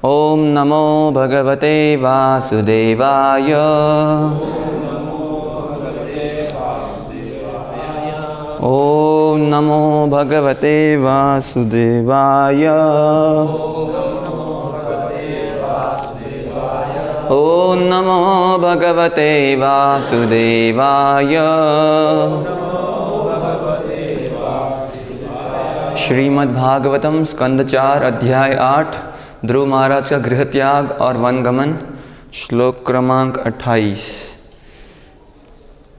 ओम नमो भगवते वासुदेवाय। ओम नमो भगवते वासुदेवाय। ओम नमो भगवते वासुदेवाय। श्रीमद्भागवतम स्कंद 4 अध्याय 8 ध्रुव महाराज का गृह त्याग और वनगमन। श्लोक क्रमांक 28।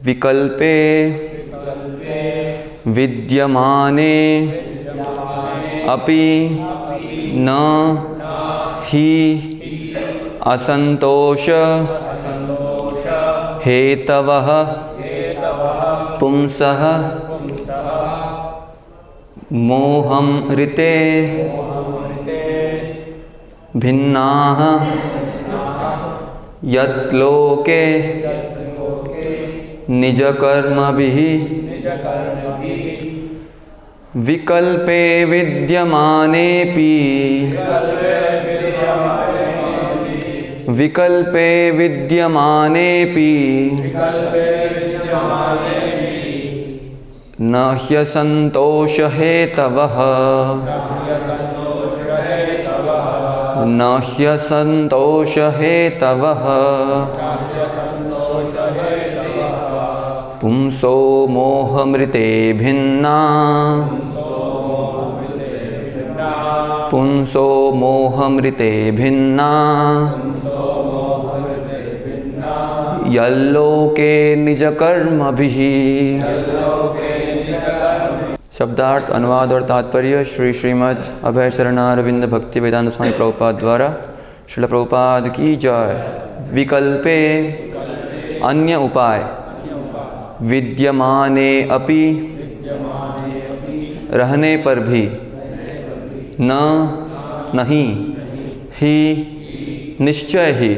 विकल्पे विद्यमाने अपि न हि असंतोष हेतवः पुंसः मोहमृते भिन्नाः यत्लोके निजकर्मभिः विकल्पे विद्यमानेऽपि विकल्पे विद्यमानेऽपि न ह्यसंतोष हेतवः न ह्यसंतोष हेतवः पुंसो मोहमृते भिन्ना पुंसो मोहमृते भिन्ना यल्लोके निजकर्मभिः। शब्दार्थ, अनुवाद और तात्पर्य श्री श्रीमद् अभय शरणारविंद भक्ति वेदांत स्वामी प्रभुपाद द्वारा। श्रील प्रभुपाद की जय। विकल्पे अन्य उपाय, विद्यमाने अपि रहने पर भी, न नहीं ही निश्चय ही,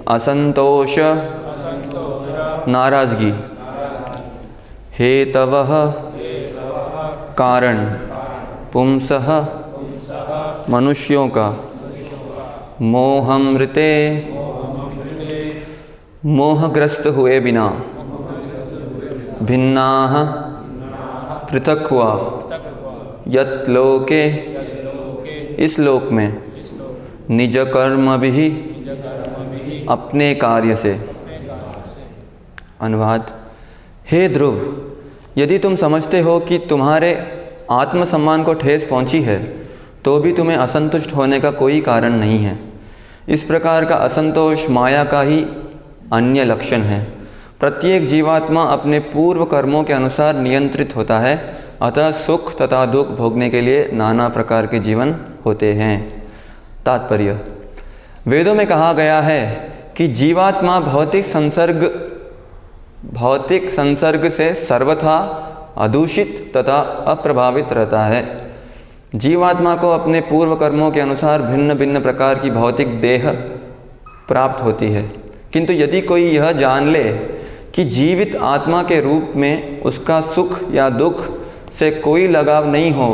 असंतोष नाराजगी, हेतवः कारण, पुंसः मनुष्यों का, मोहमृते मोहग्रस्त हुए बिना, भिन्नाः पृथक हुआ, यत् लोके इस लोक में, निज कर्म भी अपने कार्य से। अनुवाद। हे ध्रुव, यदि तुम समझते हो कि तुम्हारे आत्मसम्मान को ठेस पहुंची है तो भी तुम्हें असंतुष्ट होने का कोई कारण नहीं है। इस प्रकार का असंतोष माया का ही अन्य लक्षण है। प्रत्येक जीवात्मा अपने पूर्व कर्मों के अनुसार नियंत्रित होता है, अतः सुख तथा दुख भोगने के लिए नाना प्रकार के जीवन होते हैं। तात्पर्य। वेदों में कहा गया है कि जीवात्मा भौतिक संसर्ग से सर्वथा अदूषित तथा अप्रभावित रहता है। जीवात्मा को अपने पूर्व कर्मों के अनुसार भिन्न भिन्न प्रकार की भौतिक देह प्राप्त होती है, किंतु यदि कोई यह जान ले कि जीवित आत्मा के रूप में उसका सुख या दुख से कोई लगाव नहीं हो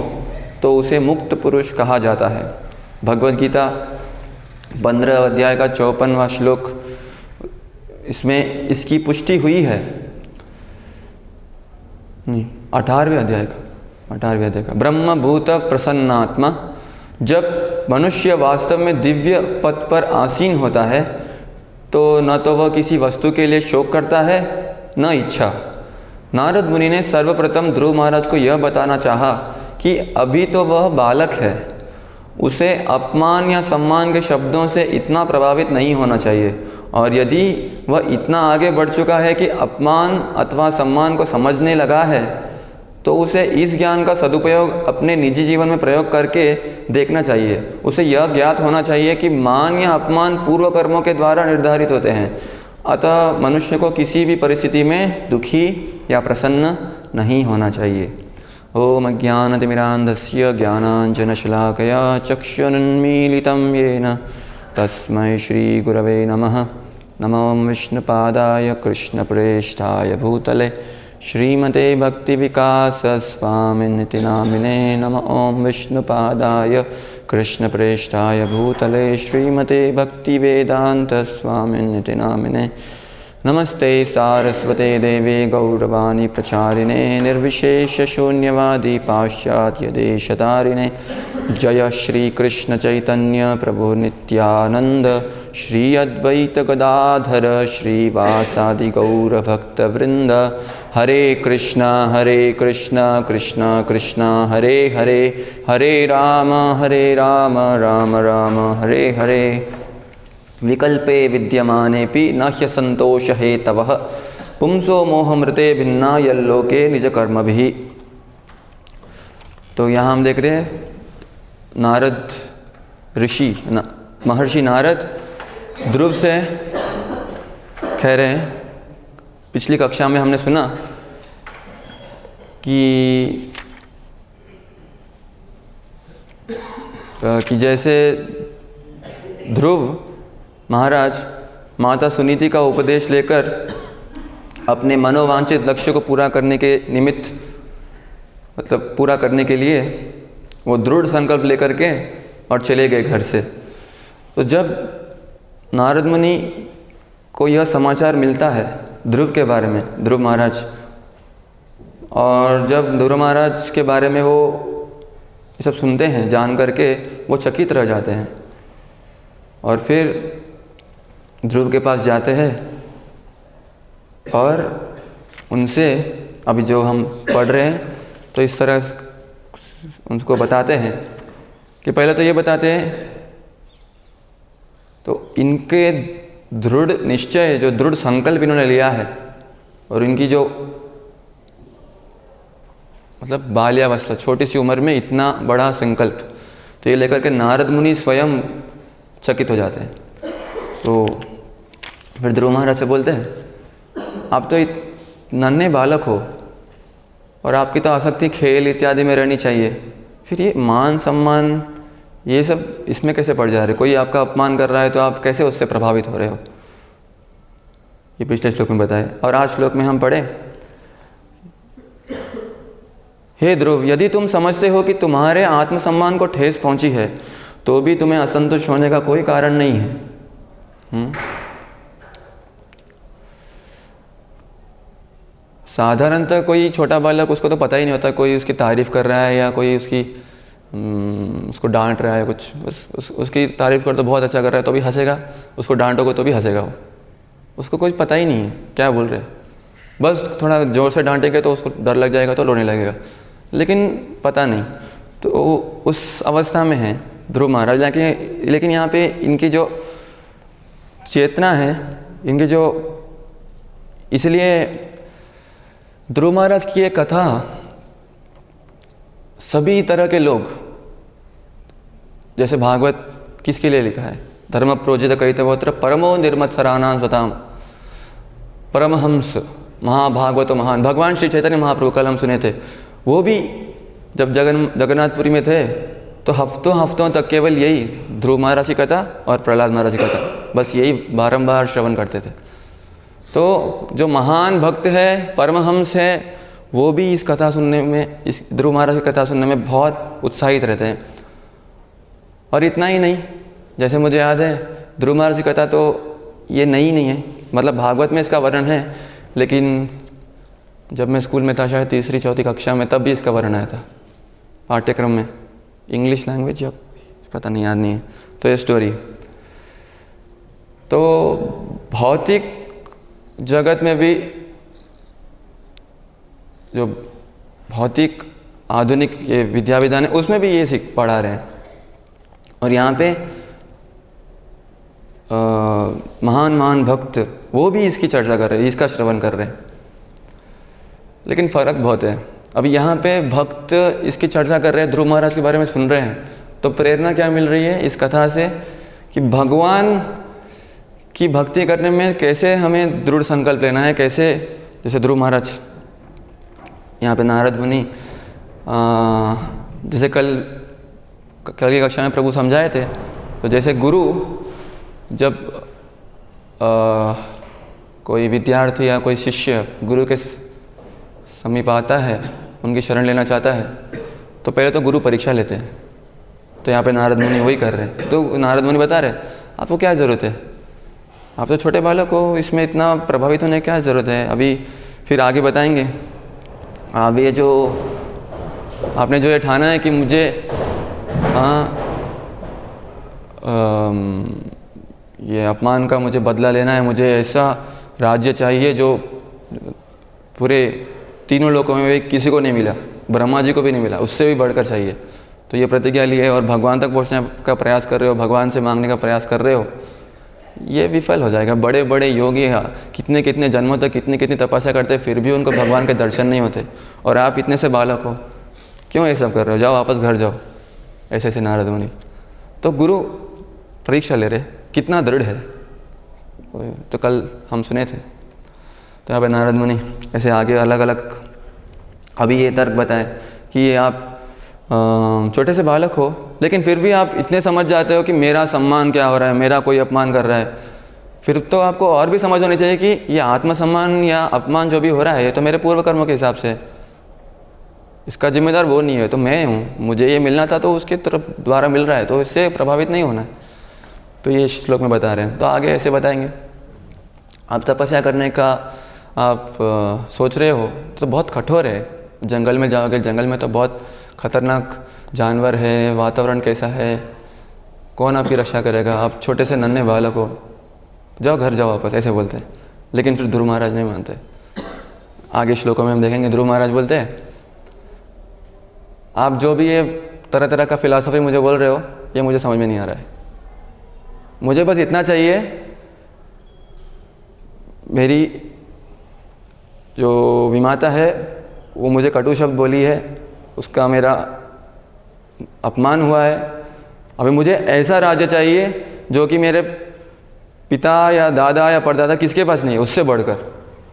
तो उसे मुक्त पुरुष कहा जाता है। भगवद गीता 15 अध्याय का 54वां श्लोक, इसमें इसकी पुष्टि हुई है। नहीं, 18वें अध्याय का ब्रह्मभूत प्रसन्नात्मा। जब मनुष्य वास्तव में दिव्य पद पर आसीन होता है तो न तो वह किसी वस्तु के लिए शोक करता है न इच्छा। नारद मुनि ने सर्वप्रथम ध्रुव महाराज को यह बताना चाहा कि अभी तो वह बालक है, उसे अपमान या सम्मान के शब्दों से इतना प्रभावित नहीं होना चाहिए, और यदि वह इतना आगे बढ़ चुका है कि अपमान अथवा सम्मान को समझने लगा है तो उसे इस ज्ञान का सदुपयोग अपने निजी जीवन में प्रयोग करके देखना चाहिए। उसे यह ज्ञात होना चाहिए कि मान या अपमान पूर्व कर्मों के द्वारा निर्धारित होते हैं, अतः मनुष्य को किसी भी परिस्थिति में दुखी या प्रसन्न नहीं होना चाहिए। ओम अज्ञानतिमिरान्धस्य ज्ञानाञ्जनशलाकया चक्षुरुन्मीलितं येन तस्मै श्रीगुरवे नमः। नमो विष्णुपादाय कृष्णप्रेष्ठाय भूतले श्रीमते भक्तिविकासस्वामिनिति नामिने नमः। ॐ विष्णुपादाय कृष्णप्रेष्ठाय भूतले श्रीमते भक्तिवेदान्तस्वामिनिति नामिने नमस्ते सारस्वते देवे गौरवाणी प्रचारिणे निर्विशेषशून्यवादी पाश्चात्यदेशतारिणे। जय श्री कृष्ण चैतन्य प्रभु नित्यानंद श्री अद्वैत गदाधर श्रीवासादि गौरभक्तवृंद। हरे कृष्णा कृष्णा कृष्णा हरे हरे, हरे राम राम राम हरे हरे। विकल्पे विद्यमानेपि न ह्यसन्तोष हेतवः पुंसो मोहमृते भिन्ना यल्लोके निजकर्मभिः। तो यहाँ हम देख रहे हैं नारद ऋषि महर्षि नारद ध्रुव से कह रहे हैं। पिछली कक्षा में हमने सुना कि जैसे ध्रुव महाराज माता सुनीति का उपदेश लेकर अपने मनोवांछित लक्ष्य को पूरा करने के निमित्त, मतलब पूरा करने के लिए वो दृढ़ संकल्प लेकर के और चले गए घर से। तो जब नारद मुनि को यह समाचार मिलता है ध्रुव के बारे में, ध्रुव महाराज, और जब ध्रुव महाराज के बारे में वो ये सब सुनते हैं, जान करके वो चकित रह जाते हैं और फिर ध्रुव के पास जाते हैं और उनसे अभी जो हम पढ़ रहे हैं तो इस तरह उनको बताते हैं कि पहले तो ये बताते हैं, तो इनके दृढ़ निश्चय, जो दृढ़ संकल्प इन्होंने लिया है और इनकी जो मतलब बाल्यावस्था, छोटी सी उम्र में इतना बड़ा संकल्प, तो ये लेकर के नारद मुनि स्वयं चकित हो जाते हैं। तो फिर ध्रुव महाराज से बोलते हैं, आप तो नन्हे बालक हो और आपकी तो आसक्ति खेल इत्यादि में रहनी चाहिए, फिर ये मान सम्मान ये सब इसमें कैसे पड़ जा रहे? कोई आपका अपमान कर रहा है तो आप कैसे उससे प्रभावित हो रहे हो? ये पिछले श्लोक में बताए। और आज श्लोक में हम पढ़े, हे ध्रुव, यदि तुम समझते हो कि तुम्हारे आत्मसम्मान को ठेस पहुंची है तो भी तुम्हें असंतुष्ट होने का कोई कारण नहीं है। साधारणतः कोई छोटा बालक, उसको तो पता ही नहीं होता कोई उसकी तारीफ़ कर रहा है या कोई उसकी उसको डांट रहा है कुछ, उसकी तारीफ़ कर तो बहुत अच्छा कर रहा है तो भी हंसेगा, उसको डांटोगे तो भी हंसेगा वो, उसको कुछ पता ही नहीं है क्या बोल रहे हैं। बस थोड़ा ज़ोर से डांटेंगे तो उसको डर लग जाएगा तो रोने लगेगा, लेकिन पता नहीं। तो उस अवस्था में है ध्रुव महाराज। लेकिन यहाँ पे इनकी जो चेतना है, इनकी जो, इसलिए ध्रुव महाराज की एक कथा सभी तरह के लोग, जैसे भागवत किसके लिए लिखा है, धर्म प्रोजित कहितवोत्र परमो निर्मत्सराणां स्वताम परमहंस महाभागवत महान, भगवान श्री चैतन्य महाप्रभु कल हम सुने थे। वो भी जब जगन्नाथपुरी में थे तो हफ्तों तक केवल यही ध्रुव महाराज की कथा और प्रहलाद महाराज की कथा, बस यही बारंबार श्रवण करते थे। तो जो महान भक्त है, परमहंस है, वो भी इस कथा सुनने में, इस ध्रुव महाराज की कथा सुनने में बहुत उत्साहित रहते हैं। और इतना ही नहीं, जैसे मुझे याद है ध्रुव महाराज की कथा तो ये नई नहीं है, मतलब भागवत में इसका वर्णन है, लेकिन जब मैं स्कूल में था शायद तीसरी चौथी कक्षा में, तब भी इसका वर्णन आया था पाठ्यक्रम में, इंग्लिश लैंग्वेज या पता नहीं, याद नहीं है। तो ये स्टोरी, तो भौतिक जगत में भी जो भौतिक आधुनिक ये विद्या विधान है उसमें भी ये पढ़ा रहे हैं। और यहाँ पे महान भक्त वो भी इसकी चर्चा कर रहे हैं, इसका श्रवण कर रहे हैं, लेकिन फ़र्क बहुत है। अभी यहाँ पे भक्त इसकी चर्चा कर रहे हैं, ध्रुव महाराज के बारे में सुन रहे हैं, तो प्रेरणा क्या मिल रही है इस कथा से कि भगवान की भक्ति करने में कैसे हमें दृढ़ संकल्प लेना है, कैसे, जैसे ध्रुव महाराज, यहाँ पे नारद मुनि, जैसे कल की कक्षा में प्रभु समझाए थे, तो जैसे गुरु जब कोई विद्यार्थी या कोई शिष्य गुरु के समीप आता है, उनकी शरण लेना चाहता है, तो पहले तो गुरु परीक्षा लेते हैं। तो यहाँ पे नारद मुनि वही कर रहे हैं। तो नारद मुनि बता रहे आपको क्या ज़रूरत है, आप तो छोटे बालक हो, इसमें इतना प्रभावित होने की क्या ज़रूरत है। अभी फिर आगे बताएंगे। अब ये जो आपने जो ये ठाना है कि मुझे ये अपमान का मुझे बदला लेना है, मुझे ऐसा राज्य चाहिए जो पूरे तीनों लोकों में भी किसी को नहीं मिला, ब्रह्मा जी को भी नहीं मिला, उससे भी बढ़कर चाहिए। तो ये प्रतिज्ञा ली है और भगवान तक पहुंचने का प्रयास कर रहे हो, भगवान से मांगने का प्रयास कर रहे हो, ये विफल हो जाएगा। बड़े बड़े योगी कितने कितने जन्मों तक कितनी कितनी तपस्या करते, फिर भी उनको भगवान के दर्शन नहीं होते, और आप इतने से बालक हो, क्यों ये सब कर रहे हो, जाओ वापस घर जाओ। ऐसे ऐसे नारद मुनि। तो गुरु परीक्षा ले रहे कितना दृढ़ है, तो कल हम सुने थे। तो यहाँ पे नारद मुनि ऐसे आगे अलग अलग अभी ये तर्क बताए कि ये आप छोटे से बालक हो, लेकिन फिर भी आप इतने समझ जाते हो कि मेरा सम्मान क्या हो रहा है, मेरा कोई अपमान कर रहा है, फिर तो आपको और भी समझ होनी चाहिए कि ये आत्मसम्मान या अपमान जो भी हो रहा है ये तो मेरे पूर्व कर्मों के हिसाब से है, इसका जिम्मेदार वो नहीं है, तो मैं हूँ, मुझे ये मिलना था तो उसके तरफ द्वारा मिल रहा है, तो इससे प्रभावित नहीं होना है। तो ये श्लोक में बता रहे हैं। तो आगे ऐसे बताएंगे, आप तपस्या करने का आप सोच रहे हो तो बहुत कठोर है, जंगल में जाओगे, जंगल में तो बहुत खतरनाक जानवर है, वातावरण कैसा है, कौन आपकी रक्षा करेगा, आप छोटे से नन्हे बालक हो, जाओ घर जाओ वापस, ऐसे बोलते हैं। लेकिन फिर ध्रुव महाराज नहीं मानते। आगे श्लोकों में हम देखेंगे ध्रुव महाराज बोलते हैं आप जो भी ये तरह तरह का फिलॉसफी मुझे बोल रहे हो ये मुझे समझ में नहीं आ रहा है, मुझे बस इतना चाहिए, मेरी जो विमाता है वो मुझे कटु शब्द बोली है, उसका मेरा अपमान हुआ है, अभी मुझे ऐसा राज्य चाहिए जो कि मेरे पिता या दादा या परदादा किसके पास नहीं है, उससे बढ़कर,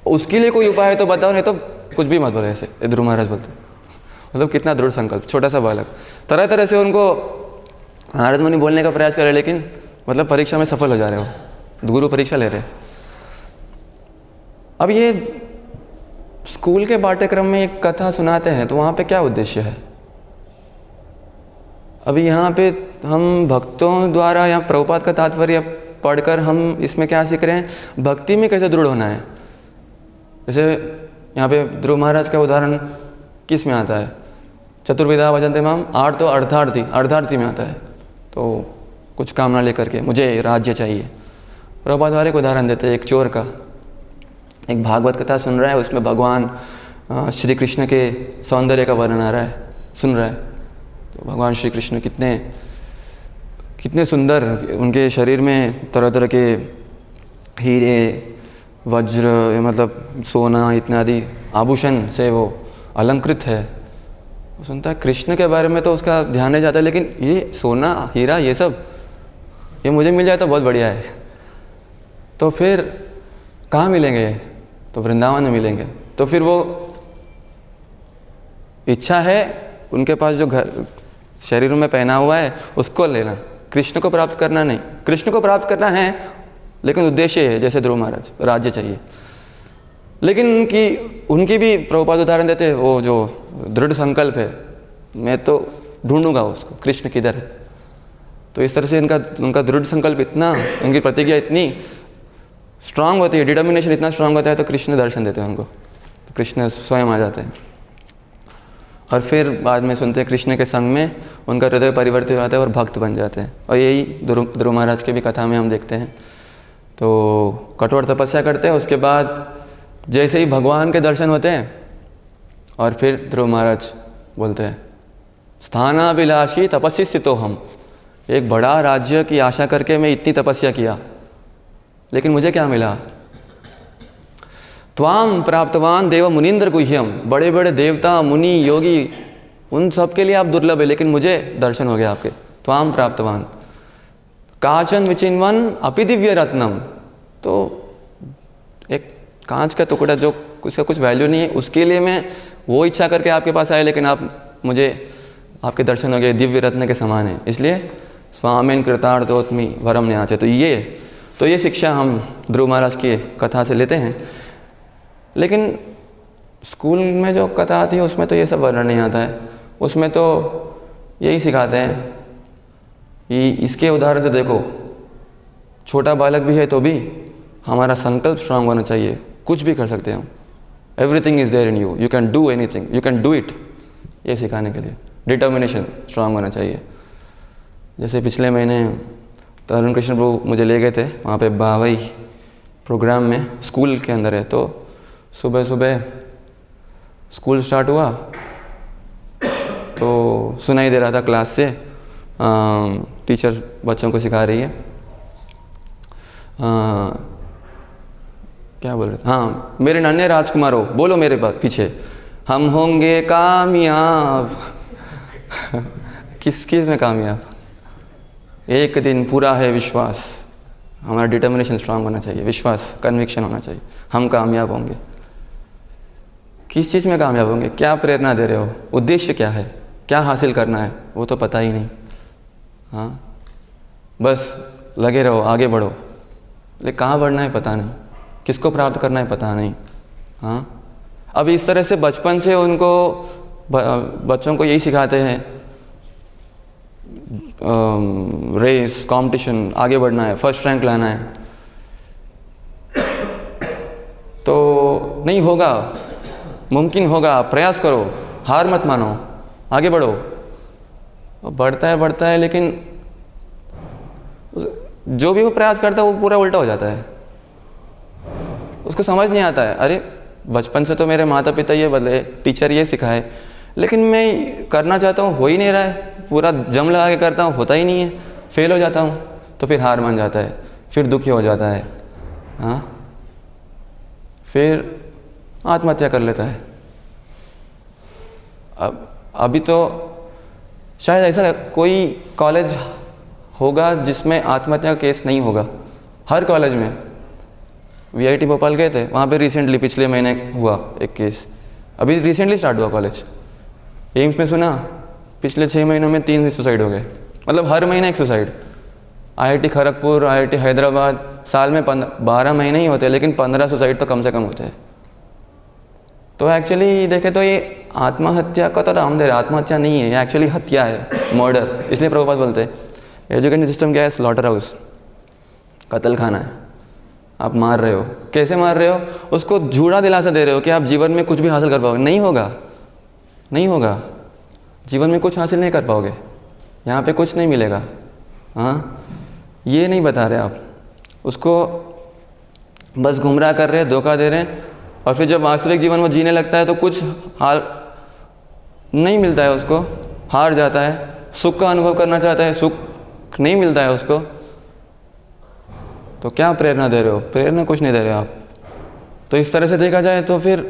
उसके लिए कोई उपाय है तो बताओ, नहीं तो कुछ भी मत बोलो। ऐसे ध्रुव महाराज बोलते, मतलब कितना दृढ़ संकल्प, छोटा सा बालक। तरह तरह से उनको नारद मुनि बोलने का प्रयास कर रहे, लेकिन मतलब परीक्षा में सफल हो जा रहे हो, गुरु परीक्षा ले रहे। अब ये स्कूल के पाठ्यक्रम में एक कथा सुनाते हैं तो वहाँ पे क्या उद्देश्य है? अभी यहाँ पे हम भक्तों द्वारा या प्रभुपाद का तात्पर्य पढ़कर हम इसमें क्या सीख रहे हैं, भक्ति में कैसे दृढ़ होना है। जैसे यहाँ पे ध्रुव महाराज का उदाहरण किस में आता है, चतुर्विधा भजन्ते माम, 8 तो अर्धार्थी में आता है। तो कुछ कामना लेकर के मुझे राज्य चाहिए। प्रभुपाद वाले एक उदाहरण देते हैं, एक चोर का, एक भागवत कथा सुन रहा है, उसमें भगवान श्री कृष्ण के सौंदर्य का वर्णन आ रहा है, सुन रहा है। तो भगवान श्री कृष्ण कितने सुंदर, उनके शरीर में तरह तरह के हीरे वज्र मतलब सोना इत्यादि आभूषण से वो अलंकृत है। वो सुनता है कृष्ण के बारे में तो उसका ध्यान नहीं जाता, लेकिन ये सोना हीरा ये सब ये मुझे मिल जाए तो बहुत बढ़िया है। तो फिर कहाँ मिलेंगे? तो वृंदावन में मिलेंगे। तो फिर वो इच्छा है उनके पास जो घर शरीर में पहना हुआ है उसको लेना, कृष्ण को प्राप्त करना नहीं। कृष्ण को प्राप्त करना है लेकिन उद्देश्य है, जैसे ध्रुव महाराज राज्य चाहिए। लेकिन उनकी भी प्रभुपाद उदाहरण देते हैं, वो जो दृढ़ संकल्प है, मैं तो ढूंढूंगा उसको, कृष्ण किधर है। तो इस तरह से उनका दृढ़ संकल्प इतना, उनकी प्रतिज्ञा इतनी स्ट्रांग होती है, डिटर्मिनेशन इतना स्ट्रांग होता है, तो कृष्ण दर्शन देते हैं उनको, तो कृष्ण स्वयं आ जाते हैं। और फिर बाद में सुनते हैं कृष्ण के संग में उनका हृदय परिवर्तित हो जाता है और भक्त बन जाते हैं। और यही ध्रुव महाराज की भी कथा में हम देखते हैं। तो कठोर तपस्या करते हैं, उसके बाद जैसे ही भगवान के दर्शन होते हैं और फिर ध्रुव महाराज बोलते हैं स्थानाभिलाषी तपस्वी स्थितो हम, एक बड़ा राज्य की आशा करके मैं इतनी तपस्या किया, लेकिन मुझे क्या मिला? त्वाम प्राप्तवान देव मुनीन्द्र गुह्यम, बड़े बड़े देवता मुनि योगी उन सब के लिए आप दुर्लभ है, लेकिन मुझे दर्शन हो गया आपके। त्वाम प्राप्तवान काचन विचिन्वन अपि दिव्य रत्नम, तो एक कांच का टुकड़ा जो उसका कुछ वैल्यू नहीं है, उसके लिए मैं वो इच्छा करके आपके पास आया, लेकिन आप मुझे आपके दर्शन हो गए, दिव्य रत्न के समान है, इसलिए स्वामिन कृतार्थोत्मी वरम न्याचे। तो ये शिक्षा हम ध्रुव महाराज की कथा से लेते हैं। लेकिन स्कूल में जो कथा आती है उसमें तो ये सब वर्णन नहीं आता है। उसमें तो यही सिखाते हैं कि इसके उदाहरण से देखो, छोटा बालक भी है तो भी हमारा संकल्प स्ट्रांग होना चाहिए, कुछ भी कर सकते हैं हम। Everything is there in you, you can do anything, you can do it, ये सिखाने के लिए डिटर्मिनेशन स्ट्रांग होना चाहिए। जैसे पिछले महीने तरुण कृष्ण प्रभु मुझे ले गए थे वहाँ पे बावई प्रोग्राम में, स्कूल के अंदर है। तो सुबह सुबह स्कूल स्टार्ट हुआ तो सुनाई दे रहा था क्लास से, टीचर बच्चों को सिखा रही है, क्या बोल रहे थे, हाँ, मेरे नन्हे राजकुमार हो, बोलो मेरे पीछे, हम होंगे कामयाब। किस में कामयाब? एक दिन पूरा है विश्वास। हमारा डिटर्मिनेशन स्ट्रांग होना चाहिए, विश्वास, कन्विक्शन होना चाहिए, हम कामयाब होंगे। किस चीज़ में कामयाब होंगे? क्या प्रेरणा दे रहे हो? उद्देश्य क्या है? क्या हासिल करना है वो तो पता ही नहीं। हाँ, बस लगे रहो, आगे बढ़ो, लेकिन कहाँ बढ़ना है पता नहीं, किसको प्राप्त करना है पता नहीं। हाँ, अब इस तरह से बचपन से उनको बच्चों को यही सिखाते हैं, रेस, कंपटीशन, आगे बढ़ना है, फर्स्ट रैंक लाना है, तो नहीं होगा, मुमकिन होगा, प्रयास करो, हार मत मानो, आगे बढ़ो। बढ़ता है लेकिन जो भी वो प्रयास करता है वो पूरा उल्टा हो जाता है। उसको समझ नहीं आता है, अरे बचपन से तो मेरे माता पिता ये बदले, टीचर ये सिखाए, लेकिन मैं करना चाहता हूँ, हो ही नहीं रहा है, पूरा जम लगा के करता हूँ, होता ही नहीं है, फेल हो जाता हूँ, तो फिर हार मान जाता है, फिर दुखी हो जाता है, हाँ, फिर आत्महत्या कर लेता है। अब अभी तो शायद ऐसा कोई कॉलेज होगा जिसमें आत्महत्या का केस नहीं होगा। हर कॉलेज में, VIT भोपाल गए थे, वहाँ पे रिसेंटली पिछले महीने हुआ एक केस, अभी रिसेंटली स्टार्ट हुआ कॉलेज। एम्स में सुना पिछले 6 महीनों में 3 सुसाइड हो गए, मतलब हर महीने एक suicide. IIT Kharagpur, IIT Hyderabad, साल में 12 महीने ही होते हैं, लेकिन 15 सुसाइड तो कम से कम होते हैं। तो एक्चुअली देखें तो ये आत्महत्या का तो नाम दे रहे, आत्महत्या नहीं है, ये एक्चुअली हत्या है, मर्डर। इसलिए प्रभुपाद बोलते हैं एजुकेशन सिस्टम क्या है? स्लॉटर हाउस, कत्ल खाना है। आप मार रहे हो, कैसे मार रहे हो? उसको झूठा दिलासा दे रहे हो कि आप जीवन में कुछ भी हासिल कर पाओगे। नहीं होगा, नहीं होगा, जीवन में कुछ हासिल नहीं कर पाओगे, यहाँ पे कुछ नहीं मिलेगा। हाँ, ये नहीं बता रहे आप, उसको बस गुमराह कर रहे हैं, धोखा दे रहे हैं, और फिर जब वास्तविक जीवन में जीने लगता है तो कुछ हाल नहीं मिलता है उसको, हार जाता है। सुख का अनुभव करना चाहता है, सुख नहीं मिलता है उसको, तो क्या प्रेरणा दे रहे हो? प्रेरणा कुछ नहीं दे रहे हो आप। तो इस तरह से देखा जाए तो फिर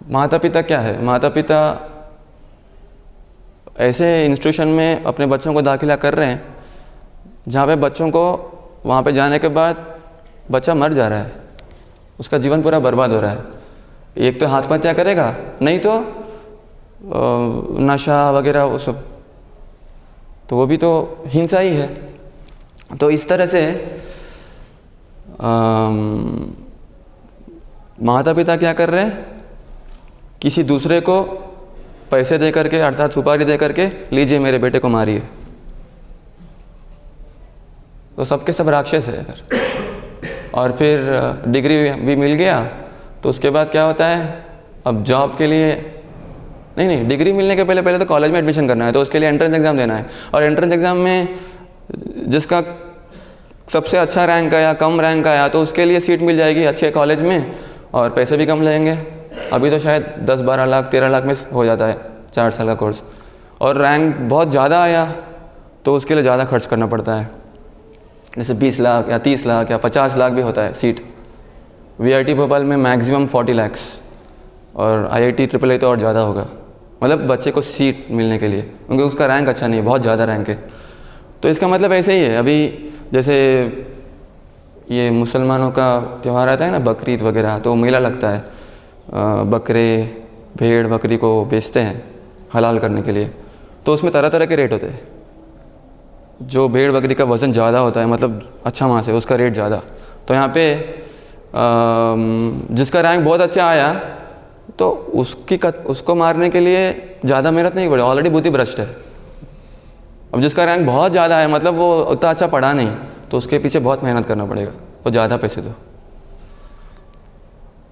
माता पिता क्या है? माता पिता ऐसे इंस्टीट्यूशन में अपने बच्चों को दाखिला कर रहे हैं जहाँ पे बच्चों को वहाँ पे जाने के बाद बच्चा मर जा रहा है, उसका जीवन पूरा बर्बाद हो रहा है। एक तो आत्महत्या करेगा, नहीं तो नशा वगैरह वो सब, तो वो भी तो हिंसा ही है। तो इस तरह से माता पिता क्या कर रहे हैं? किसी दूसरे को पैसे दे करके, अर्थात सुपारी दे करके, लीजिए मेरे बेटे को मारिए, तो सबके सब राक्षस है अगर। और फिर डिग्री भी मिल गया तो उसके बाद क्या होता है? अब जॉब के लिए नहीं, डिग्री मिलने के पहले तो कॉलेज में एडमिशन करना है, तो उसके लिए एंट्रेंस एग्ज़ाम देना है, और एंट्रेंस एग्ज़ाम में जिसका सबसे अच्छा रैंक आया, कम रैंक आया, तो उसके लिए सीट मिल जाएगी अच्छे कॉलेज में, और पैसे भी कम लगेंगे। अभी तो शायद 10-12 लाख 13 लाख में हो जाता है 4 साल का कोर्स, और रैंक बहुत ज़्यादा आया तो उसके लिए ज़्यादा खर्च करना पड़ता है, जैसे 20 लाख या 30 लाख या 50 लाख भी होता है सीट। VIT भोपाल में मैक्सिमम 40 लाख, और IIT AAA तो और ज़्यादा होगा, मतलब बच्चे को सीट मिलने के लिए, क्योंकि उसका रैंक अच्छा नहीं है, बहुत ज़्यादा रैंक है। तो इसका मतलब ऐसे ही है। अभी जैसे ये मुसलमानों का त्यौहार आता है ना, बकरीद वगैरह, तो मेला लगता है, बकरे भेड़ बकरी को बेचते हैं हलाल करने के लिए, तो उसमें तरह तरह के रेट होते हैं। जो भेड़ बकरी का वज़न ज़्यादा होता है, मतलब अच्छा मांस है, उसका रेट ज़्यादा। तो यहाँ पे जिसका रैंक बहुत अच्छा आया तो उसको मारने के लिए ज़्यादा मेहनत नहीं पड़े, ऑलरेडी बुद्धि भ्रष्ट है। अब जिसका रैंक बहुत ज़्यादा है, मतलब वो उतना अच्छा पढ़ा नहीं, तो उसके पीछे बहुत मेहनत करना पड़ेगा और ज़्यादा पैसे दो।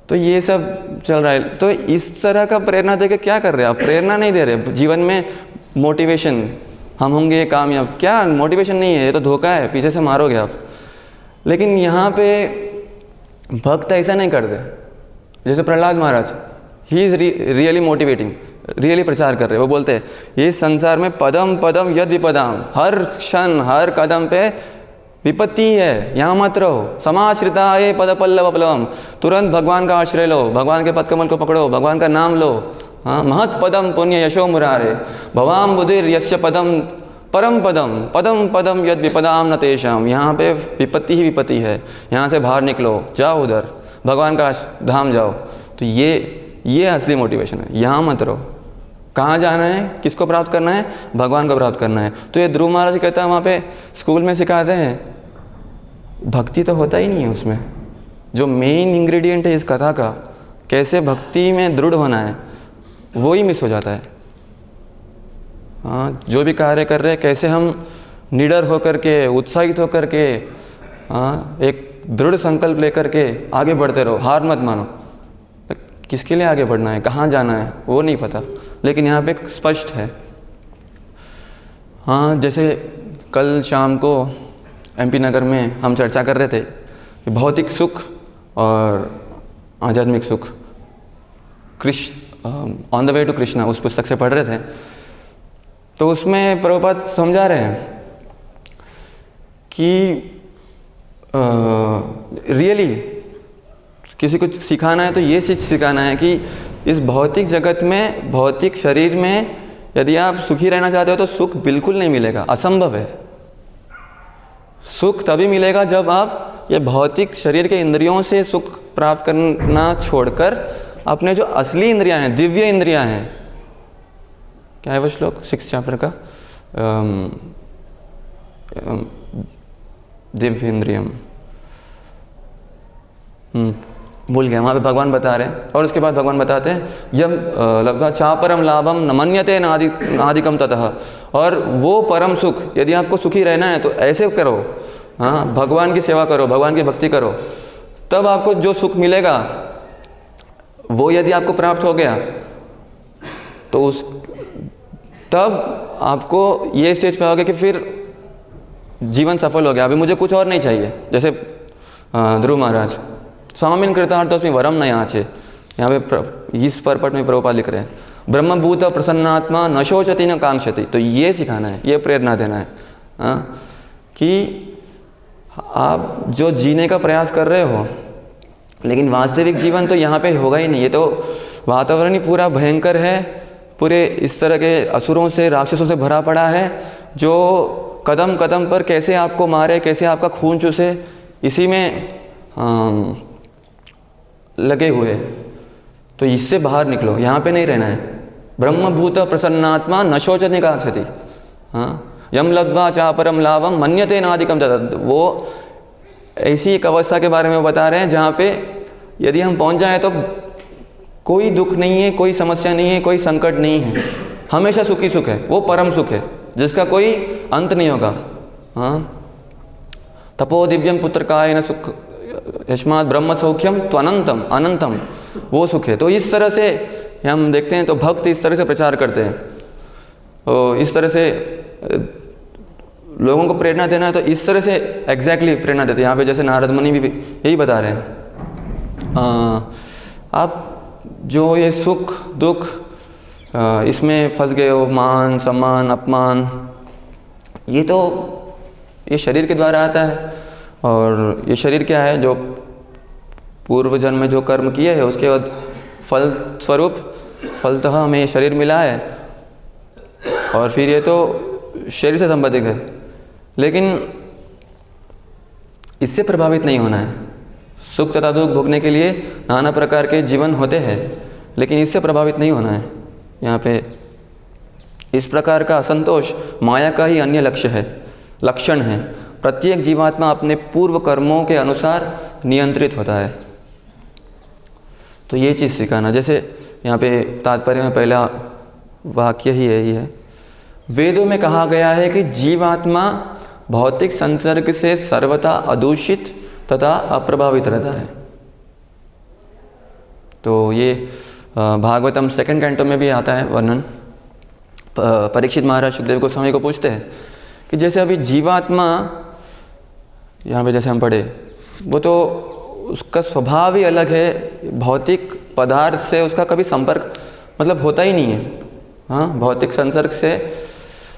तो ये सब चल रहा है। तो इस तरह का प्रेरणा दे के क्या कर रहे हैं आप? प्रेरणा नहीं दे रहे जीवन में, मोटिवेशन, हम होंगे कामयाब, क्या मोटिवेशन नहीं है, ये तो धोखा है, पीछे से मारोगे आप। लेकिन यहाँ पे भक्त ऐसा नहीं करते। जैसे Prahlad Maharaj, he is really motivating, really प्रचार कर रहे हैं। वो बोलते हैं ये संसार में पदम पदम यद विपदाम, हर क्षण हर कदम पे विपत्ति है, यहाँ मत रहो। समाश्रिता ये पद पल्लव पल्लवम, तुरंत भगवान का आश्रय लो, भगवान के पद कमल को पकड़ो, भगवान का नाम लो। हाँ, महत् पदम पुण्य यशो मुरारे, भवाम बुधिर यस्य पदम परम पदम, पदम पदम यद विपदाम न तेषाम। यहाँ पे विपत्ति ही विपत्ति है, यहाँ से बाहर निकलो, जाओ उधर, भगवान का धाम जाओ। तो ये असली मोटिवेशन है। यहाँ मत रहो। कहाँ जाना है, किसको प्राप्त करना है? भगवान को प्राप्त करना है। तो ये ध्रुव महाराज कहता है, वहाँ पे स्कूल में सिखाते हैं, भक्ति तो होता ही नहीं है उसमें। जो मेन इंग्रेडिएंट है इस कथा का, कैसे भक्ति में दृढ़ होना है, वो ही मिस हो जाता है। हाँ, जो भी कार्य कर रहे हैं, कैसे हम निडर होकर के, उत्साहित होकर के, हाँ, एक दृढ़ संकल्प लेकर के आगे बढ़ते रहो, हार मत मानो। किसके लिए आगे बढ़ना है, कहाँ जाना है, वो नहीं पता, लेकिन यहाँ पे स्पष्ट है। हाँ, जैसे कल शाम को MP नगर में हम चर्चा कर रहे थे कि भौतिक सुख और आध्यात्मिक सुख, on the way to Krishna, उस पुस्तक से पढ़ रहे थे। तो उसमें प्रभुपाद समझा रहे हैं कि रियली किसी को सिखाना है तो ये सिखाना है कि इस भौतिक जगत में, भौतिक शरीर में यदि आप सुखी रहना चाहते हो तो सुख बिल्कुल नहीं मिलेगा, असंभव है। सुख तभी मिलेगा जब आप ये भौतिक शरीर के इंद्रियों से सुख प्राप्त करना छोड़कर अपने जो असली इंद्रियां हैं, दिव्य इंद्रियां हैं, क्या है वो श्लोक 6 चैप्टर का, दिव्य इंद्रियम, भूल गया, वहाँ पे भगवान बता रहे हैं। और उसके बाद भगवान बताते हैं, यम लब्धा चापरम लाभम न मन्यते नादिकम ततः, और वो परम सुख, यदि आपको सुखी रहना है तो ऐसे करो, हाँ, भगवान की सेवा करो, भगवान की भक्ति करो, तब आपको जो सुख मिलेगा वो यदि आपको प्राप्त हो गया तो तब आपको ये स्टेज पे आओगे कि फिर जीवन सफल हो गया, अभी मुझे कुछ और नहीं चाहिए। जैसे ध्रुव महाराज, स्वामिन कृतार्थोस्मि वरम न याचे, यहाँ पे इस परपट में प्रभुपाद लिख रहे हैं, ब्रह्मभूत प्रसन्नात्मा न शोचति न कांक्षति। तो ये सिखाना है, ये प्रेरणा देना है, हाँ, कि आप जो जीने का प्रयास कर रहे हो, लेकिन वास्तविक जीवन तो यहाँ पे होगा ही नहीं। ये तो वातावरण ही पूरा भयंकर है, पूरे इस तरह के असुरों से, राक्षसों से भरा पड़ा है, जो कदम कदम पर कैसे आपको मारे, कैसे आपका खून चूसे, इसी में लगे हुए। तो इससे बाहर निकलो, यहाँ पे नहीं रहना है। ब्रह्मभूत प्रसन्नात्मा न शोचति कांक्षति, हाँ, यम लब्ध्वा चापरम लाभम मन्यते नादिकम तत्। वो ऐसी एक अवस्था के बारे में बता रहे हैं जहाँ पे यदि हम पहुँच जाएँ तो कोई दुख नहीं है, कोई समस्या नहीं है, कोई संकट नहीं है, हमेशा सुखी सुख है, वो परम सुख है जिसका कोई अंत नहीं होगा। हाँ, तपो दिव्यम पुत्रकाय न सुख यस्मात् ब्रह्म सौख्यम तो अनंतम, अनंतम वो सुख है। तो इस तरह से हम देखते हैं, तो भक्त इस तरह से प्रचार करते हैं, तो इस तरह से लोगों को प्रेरणा देना है, तो इस तरह से एग्जैक्टली प्रेरणा देते हैं। यहाँ पे जैसे नारद मुनि भी यही बता रहे हैं, आप जो ये सुख दुख इसमें फंस गए हो, मान सम्मान अपमान, ये शरीर के द्वारा आता है। और ये शरीर क्या है, जो पूर्व जन्म में जो कर्म किए हैं उसके बाद फल स्वरूप फलतः हमें ये शरीर मिला है, और फिर ये तो शरीर से संबंधित है। लेकिन इससे प्रभावित नहीं होना है। सुख तथा दुख भोगने के लिए नाना प्रकार के जीवन होते हैं, लेकिन इससे प्रभावित नहीं होना है। यहाँ पे इस प्रकार का असंतोष माया का ही अन्य लक्षण है। प्रत्येक जीवात्मा अपने पूर्व कर्मों के अनुसार नियंत्रित होता है। तो ये चीज़ सिखाना। जैसे यहाँ पे तात्पर्य में पहला वाक्य ही यही है। वेदों में कहा गया है कि जीवात्मा भौतिक संसर्ग से सर्वथा अदूषित तथा अप्रभावित रहता है। तो ये भागवतम 2nd कैंटो में भी आता है वर्णन। परीक्षित महाराज सुखदेव गोस्वामी को पूछते हैं कि जैसे अभी जीवात्मा, यहाँ पे जैसे हम पढ़े, वो तो उसका स्वभाव ही अलग है, भौतिक पदार्थ से उसका कभी संपर्क मतलब होता ही नहीं है। हाँ, भौतिक संसर्ग से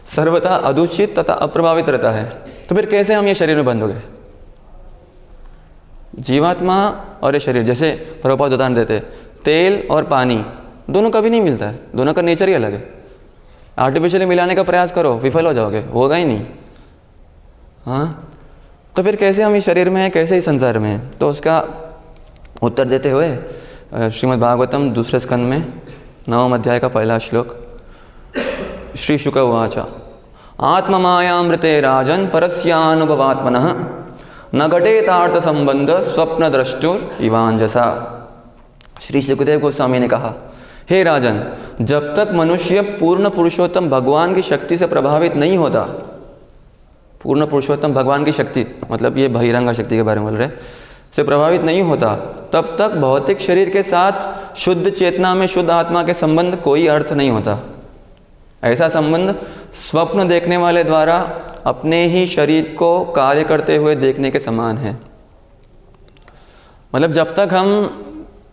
सर्वथा अदूषित तथा अप्रभावित रहता है। तो फिर कैसे हम ये शरीर में बंद हो गए? जीवात्मा और ये शरीर, जैसे प्रभुपाद उदाहरण देते, तेल और पानी दोनों कभी नहीं मिलता है, दोनों का नेचर ही अलग है। आर्टिफिशियली मिलाने का प्रयास करो, विफल हो जाओगे, होगा ही नहीं। हाँ, तो फिर कैसे हम इस शरीर में हैं, कैसे इस संसार में हैं? तो उसका उत्तर देते हुए श्रीमद् भागवतम 2 स्कंद में 9वें अध्याय का पहला श्लोक, श्री शुक उवाच आत्ममायामृते राजन परस्यानुभवात्मनः न घटेतार्थ संबंध स्वप्न द्रष्टुर इवांजसा। श्री सुखदेव गोस्वामी ने कहा, हे राजन, जब तक मनुष्य पूर्ण पुरुषोत्तम भगवान की शक्ति से प्रभावित नहीं होता, पूर्ण पुरुषोत्तम भगवान की शक्ति मतलब ये बहिरंगा शक्ति के बारे में बोल रहे, से प्रभावित नहीं होता, तब तक भौतिक शरीर के साथ शुद्ध चेतना में शुद्ध आत्मा के संबंध कोई अर्थ नहीं होता। ऐसा संबंध स्वप्न देखने वाले द्वारा अपने ही शरीर को कार्य करते हुए देखने के समान है। मतलब जब तक हम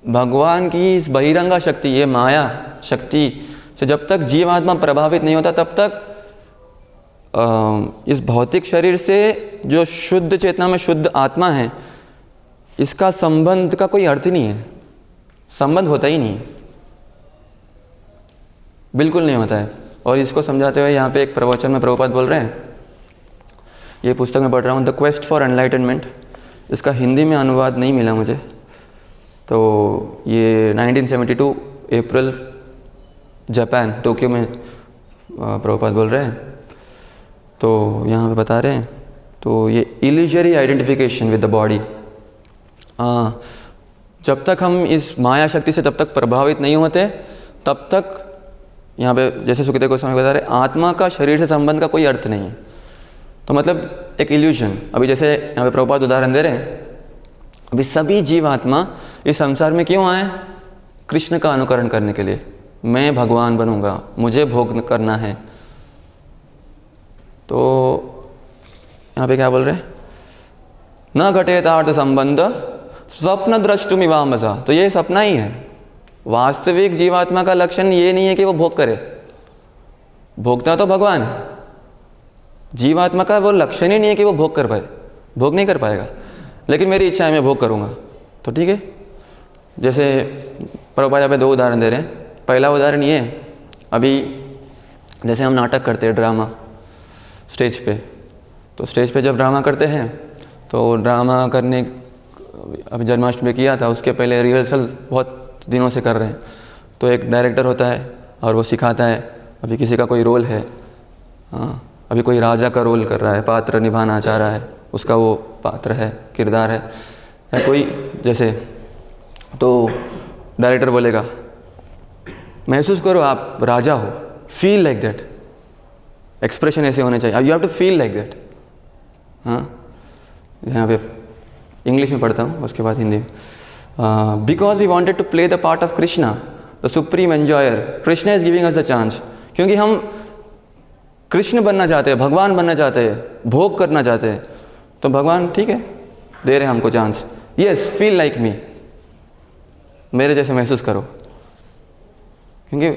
भगवान की इस बहिरंगा शक्ति, ये माया शक्ति से जब तक जीवात्मा प्रभावित नहीं होता, तब तक इस भौतिक शरीर से जो शुद्ध चेतना में शुद्ध आत्मा है, इसका संबंध का कोई अर्थ ही नहीं है। संबंध होता ही नहीं, बिल्कुल नहीं होता है। और इसको समझाते हुए यहाँ पे एक प्रवचन में प्रभुपाद बोल रहे हैं, ये पुस्तक में पढ़ रहा हूँ, द क्वेस्ट फॉर एनलाइटनमेंट। इसका हिंदी में अनुवाद नहीं मिला मुझे, तो ये 1972 अप्रैल जापान टोक्यो में प्रभुपाद बोल रहे हैं। तो यहाँ पे बता रहे हैं, तो ये illusory identification with the body, जब तक हम इस माया शक्ति से तब तक प्रभावित नहीं होते, तब तक यहाँ पे जैसे सुखदेव गोस्वामी बता रहे, आत्मा का शरीर से संबंध का कोई अर्थ नहीं है। तो मतलब एक इल्यूजन। अभी जैसे यहाँ पे प्रभुपाद उदाहरण दे रहे हैं, अभी सभी जीवात्मा इस संसार में क्यों आए? कृष्ण का अनुकरण करने के लिए। मैं भगवान बनूंगा, मुझे भोग करना है। तो यहाँ पे क्या बोल रहे हैं? न घटेतार्थ संबंध स्वप्न द्रष्टुमिवाम्भसा। तो ये सपना ही है। वास्तविक जीवात्मा का लक्षण ये नहीं है कि वो भोग करे, भोगता तो भगवान है। जीवात्मा का वो लक्षण ही नहीं है कि वो भोग कर पाए, भोग नहीं कर पाएगा। लेकिन मेरी इच्छा है मैं भोग करूँगा, तो ठीक है। जैसे प्रभुपाद यहाँ पे 2 उदाहरण दे रहे हैं। पहला उदाहरण ये है, अभी जैसे हम नाटक करते हैं, ड्रामा स्टेज पे, तो स्टेज पे जब ड्रामा करते हैं, तो ड्रामा करने, अभी जन्माष्टमी किया था, उसके पहले रिहर्सल बहुत दिनों से कर रहे हैं। तो एक डायरेक्टर होता है और वो सिखाता है, अभी किसी का कोई रोल है, हाँ, अभी कोई राजा का रोल कर रहा है, पात्र निभाना चाह रहा है, उसका वो पात्र है, किरदार है, या कोई जैसे, तो डायरेक्टर बोलेगा महसूस करो आप राजा हो, फील लाइक दैट, एक्सप्रेशन ऐसे होने चाहिए, you have to feel like that. हाँ, यहाँ पे इंग्लिश में पढ़ता हूँ, उसके बाद हिंदी में। Because we wanted to play the part of Krishna the supreme enjoyer, Krishna is giving us the chance. क्योंकि हम कृष्ण बनना चाहते हैं, भगवान बनना चाहते हैं, भोग करना चाहते हैं, तो भगवान ठीक है दे रहे हैं हमको chance. Yes, feel like me, मेरे जैसे महसूस करो। क्योंकि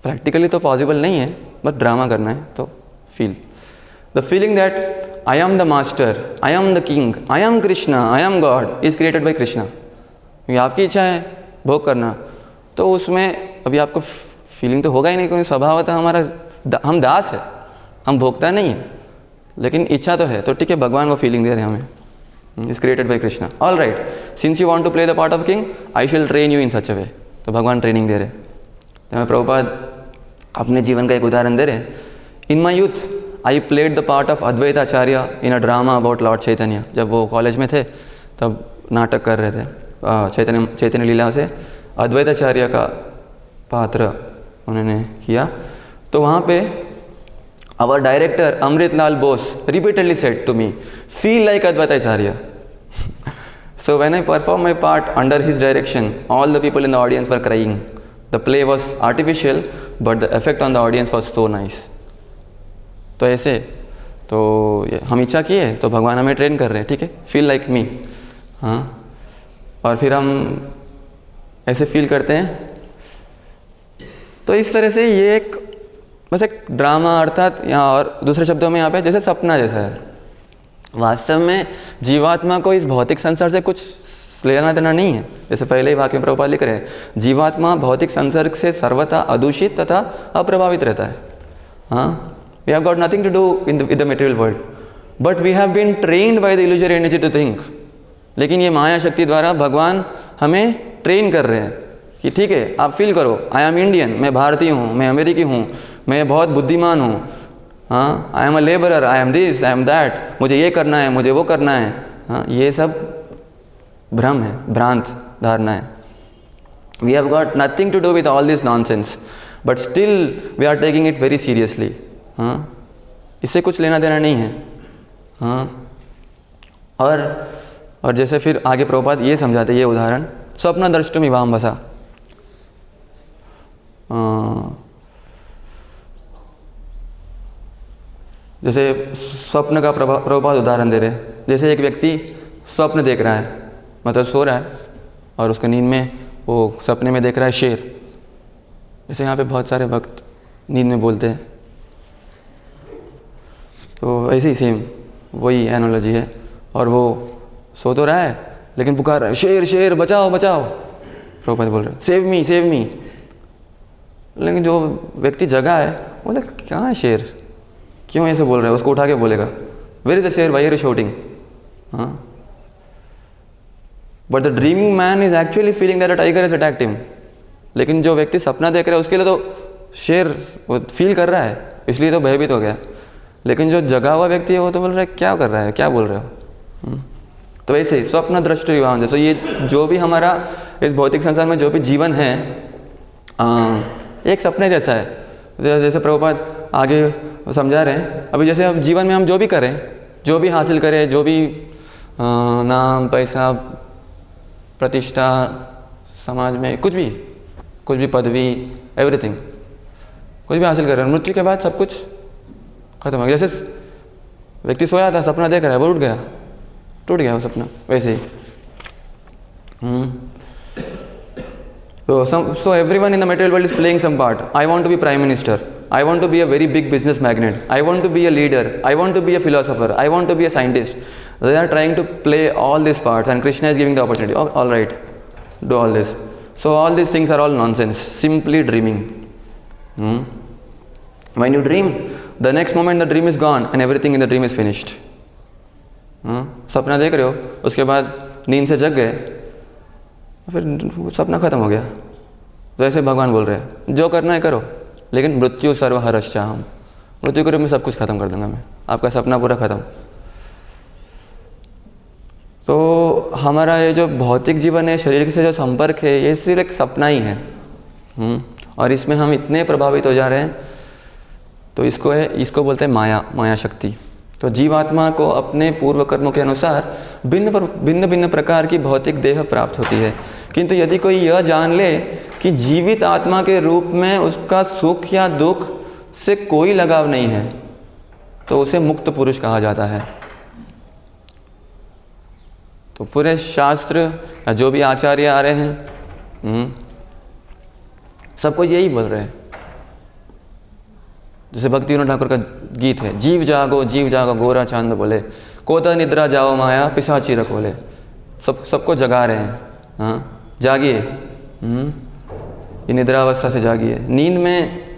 प्रैक्टिकली तो पॉसिबल नहीं है, बस ड्रामा करना है, तो feel the feeling that I am the master, I am the king, I am Krishna, I am God is created by Krishna. क्योंकि आपकी इच्छा है भोग करना, तो उसमें अभी आपको फीलिंग तो होगा ही नहीं, क्योंकि स्वभावतः हमारा हम दास है, हम भोगता नहीं है, लेकिन इच्छा तो है। तो ठीक है, भगवान वो फीलिंग दे रहे हैं हमें, is created by Krishna. All right, since you want to play the part of king, I shall train you in सच अ वे। तो भगवान ट्रेनिंग दे रहे हैं। तो प्रभुपाद अपने जीवन का एक उदाहरण दे रहे हैं। In my youth I played the part of Advaita Acharya in a drama about lord Chaitanya. जब वो कॉलेज में थे तब नाटक कर रहे थे, चैतन्य लीला से अद्वैताचार्य का पात्र उन्होंने किया। तो वहाँ पे our director Amritlal Bose repeatedly said to me, feel like Advaitacharya. So when I performed my part under his direction, all the people in the audience were crying. The play was artificial, but the effect on the audience was so nice. तो ऐसे तो हम इच्छा किए तो भगवान हमें train कर रहे हैं, ठीक है, फील लाइक मी। हाँ, और फिर हम ऐसे फील करते हैं। तो इस तरह से ये एक बस एक ड्रामा, अर्थात यहाँ और दूसरे शब्दों में यहाँ पे जैसे सपना जैसा है। वास्तव में जीवात्मा को इस भौतिक संसार से कुछ लेना देना नहीं है। जैसे पहले ही वाक्य में प्रभुपाद लिख रहे हैं, जीवात्मा भौतिक संसर्ग से सर्वथा अदूषित तथा अप्रभावित रहता है। हाँ, we have got nothing to do with the material world, but we have been trained by the illusory energy to think. लेकिन ये माया शक्ति द्वारा भगवान हमें ट्रेन कर रहे हैं कि ठीक है, आप फील करो, आई एम इंडियन, मैं भारतीय हूँ, मैं अमेरिकी हूँ, मैं बहुत बुद्धिमान हूँ, हाँ, I am a labourer, I am this, I am that, मुझे ये करना है, मुझे वो करना है। हाँ, ये सब भ्रम है, भ्रांत धारणा है। We have got nothing to do with all this nonsense, but still we are taking it very seriously. हाँ, इससे कुछ लेना देना नहीं है। हाँ, और जैसे फिर आगे प्रभुपाद ये समझाते, ये उदाहरण, स्वप्न द्रष्टुम इवाम वसा। जैसे स्वप्न का प्रभुपाद उदाहरण दे रहे हैं। जैसे एक व्यक्ति स्वप्न देख रहा है, मतलब सो रहा है और उसके नींद में वो सपने में देख रहा है शेर। जैसे यहाँ पे बहुत सारे भक्त नींद में बोलते हैं, तो ऐसे ही सेम वही एनालॉजी है। और वो सो तो रहा है लेकिन पुकार रहा है, शेर शेर बचाओ बचाओ। प्रभुपाद बोल रहे हैं, सेव मी सेव मी। लेकिन जो व्यक्ति जगा है बोले, कहाँ है शेर, क्यों ऐसे बोल रहे हैं? उसको उठा के बोलेगा, वेयर इज द शेर, वाई आर यू शाउटिंग? हाँ, but the dreaming man is actually feeling that a tiger is attacked him. लेकिन जो व्यक्ति सपना देख रहा है उसके लिए तो शेर वो फील कर रहा है, इसलिए तो भयभीत हो गया। लेकिन जो जगा हुआ व्यक्ति है वो तो बोल रहा है, क्या कर रहा है, क्या बोल रहे हो? तो ऐसे ही स्वप्न दृष्टि विवाह, जैसे ये जो भी हमारा इस भौतिक संसार में जो भी जीवन है एक सपने जैसा है। जैसे प्रभुपाद आगे समझा रहे हैं, अभी जैसे अब जीवन में हम जो भी करें, जो भी हासिल करें, जो भी नाम पैसा प्रतिष्ठा समाज में कुछ भी पदवी एवरीथिंग कुछ भी हासिल कर रहे हैं, मृत्यु के बाद सब कुछ खत्म हो गया। जैसे व्यक्ति सोया था, सपना देख रहा है, वो टूट गया वो सपना, वैसे ही। So everyone in the material world is playing some part. I want to be prime minister. I want to be a very big business magnate. I want to be a leader. I want to be a philosopher. I want to be a scientist. They are trying to play all these parts, and Krishna is giving the opportunity. All right, do all this. So all these things are all nonsense. Simply dreaming. When you dream, the next moment the dream is gone and everything in the dream is finished. सपना देख रहे हो, उसके बाद नींद से जग गए, फिर सपना खत्म हो गया। तो ऐसे भगवान बोल रहे हैं, जो करना है करो, लेकिन मृत्यु सर्वहरश्चाहम्, मृत्यु के रूप में सब कुछ खत्म कर दूंगा मैं, आपका सपना पूरा खत्म। तो हमारा ये जो भौतिक जीवन है, शरीर से जो संपर्क है, ये सिर्फ एक सपना ही है। और इसमें हम इतने प्रभावित हो जा रहे हैं, तो इसको बोलते हैं माया शक्ति। तो जीवात्मा को अपने पूर्व कर्मों के अनुसार भिन्न भिन्न प्रकार की भौतिक देह प्राप्त होती है। किंतु यदि कोई यह जान ले कि जीवित आत्मा के रूप में उसका सुख या दुख से कोई लगाव नहीं है, तो उसे मुक्त पुरुष कहा जाता है। तो पूरे शास्त्र या जो भी आचार्य आ रहे हैं, सबको यही बोल रहे हैं। जैसे भक्ति विनोद ठाकुर का गीत है, जीव जागो गोरा चांद बोले, कोता निद्रा जाओ माया पिशाची रखोले। सबको जगा रहे हैं, हाँ, जागिए, ये निद्रावस्था से जागिए। नींद में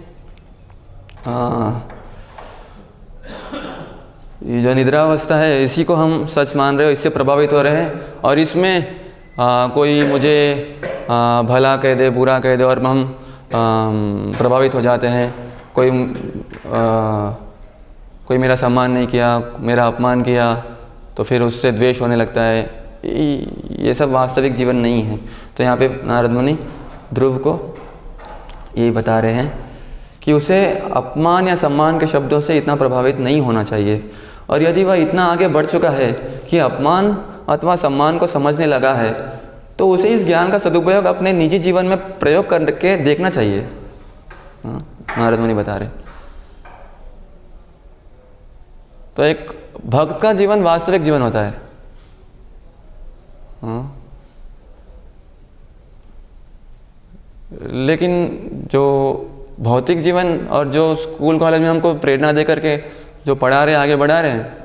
ये जो निद्रावस्था है, इसी को हम सच मान रहे हो, इससे प्रभावित हो रहे हैं। और इसमें कोई मुझे भला कह दे, बुरा कह दे, और हम प्रभावित हो जाते हैं। कोई मेरा सम्मान नहीं किया, मेरा अपमान किया, तो फिर उससे द्वेष होने लगता है। ये सब वास्तविक जीवन नहीं है। तो यहाँ पे नारद मुनि ध्रुव को यही बता रहे हैं कि उसे अपमान या सम्मान के शब्दों से इतना प्रभावित नहीं होना चाहिए। और यदि वह इतना आगे बढ़ चुका है कि अपमान अथवा सम्मान को समझने लगा है, तो उसे इस ज्ञान का सदुपयोग अपने निजी जीवन में प्रयोग करके देखना चाहिए। हाँ, नारद मुनि बता रहे। तो एक भक्त का जीवन वास्तविक जीवन होता है। हाँ, लेकिन जो भौतिक जीवन और जो स्कूल कॉलेज में हमको प्रेरणा दे करके जो पढ़ा रहे आगे बढ़ा रहे हैं,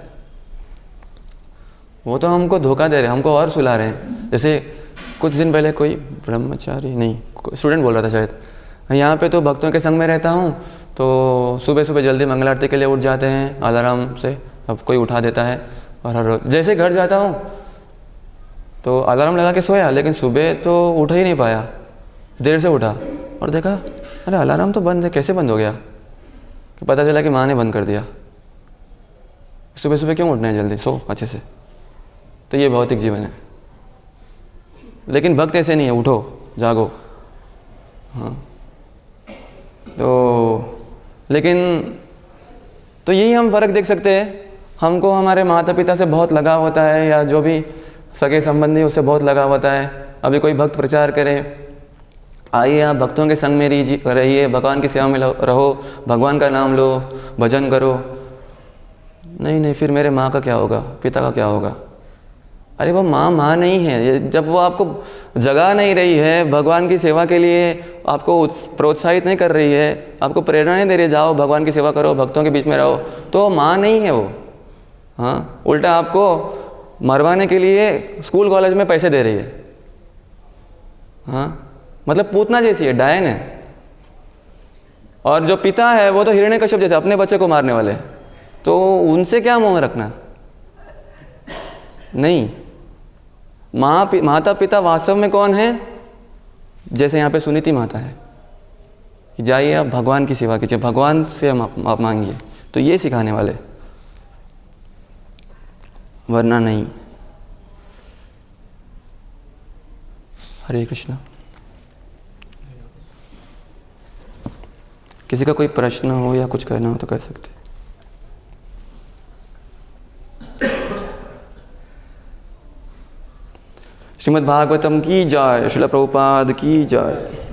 वो तो हमको धोखा दे रहे हैं, हमको और सुला रहे हैं। जैसे कुछ दिन पहले कोई ब्रह्मचारी नहीं स्टूडेंट बोल रहा था शायद, यहाँ पे तो भक्तों के संग में रहता हूँ, तो सुबह सुबह जल्दी मंगल आरती के लिए उठ जाते हैं अलार्म से, अब कोई उठा देता है। और हर रोज़ जैसे घर जाता हूँ तो अलार्म लगा के सोया, लेकिन सुबह तो उठ ही नहीं पाया, देर से उठा और देखा अरे अलार्म तो बंद है, कैसे बंद हो गया? कि पता चला कि माँ ने बंद कर दिया। सुबह सुबह क्यों उठना है जल्दी, सो अच्छे से। तो ये भौतिक जीवन है। लेकिन भक्त ऐसे नहीं है, उठो जागो। हाँ, तो लेकिन तो यही हम फ़र्क देख सकते हैं। हमको हमारे माता पिता से बहुत लगाव होता है, या जो भी सगे संबंधी उससे बहुत लगाव होता है। अभी कोई भक्त प्रचार करे, आइए आप भक्तों के संग में रहिए, भगवान की सेवा में रहो, भगवान का नाम लो, भजन करो। नहीं, फिर मेरे माँ का क्या होगा, पिता का क्या होगा? अरे वो माँ नहीं है। जब वो आपको जगा नहीं रही है भगवान की सेवा के लिए, आपको प्रोत्साहित नहीं कर रही है, आपको प्रेरणा नहीं दे रही है जाओ भगवान की सेवा करो, भक्तों के बीच में रहो, तो माँ नहीं है वो। हाँ, उल्टा आपको मरवाने के लिए स्कूल कॉलेज में पैसे दे रही है। हाँ, मतलब पूतना जैसी है, डायन है। और जो पिता है वो तो हिरण्यकश्यप जैसे अपने बच्चे को मारने वाले, तो उनसे क्या मोह रखना? नहीं, माता पिता वास्तव में कौन है? जैसे यहाँ पे सुनीति माता है, जाइए आप भगवान की सेवा कीजिए, भगवान से आप मांगिए, तो ये सिखाने वाले, वरना नहीं। हरे कृष्णा। किसी का कोई प्रश्न हो या कुछ कहना हो तो कह सकते। श्रीमद् भागवतम की जय, श्रील प्रभुपाद की जय।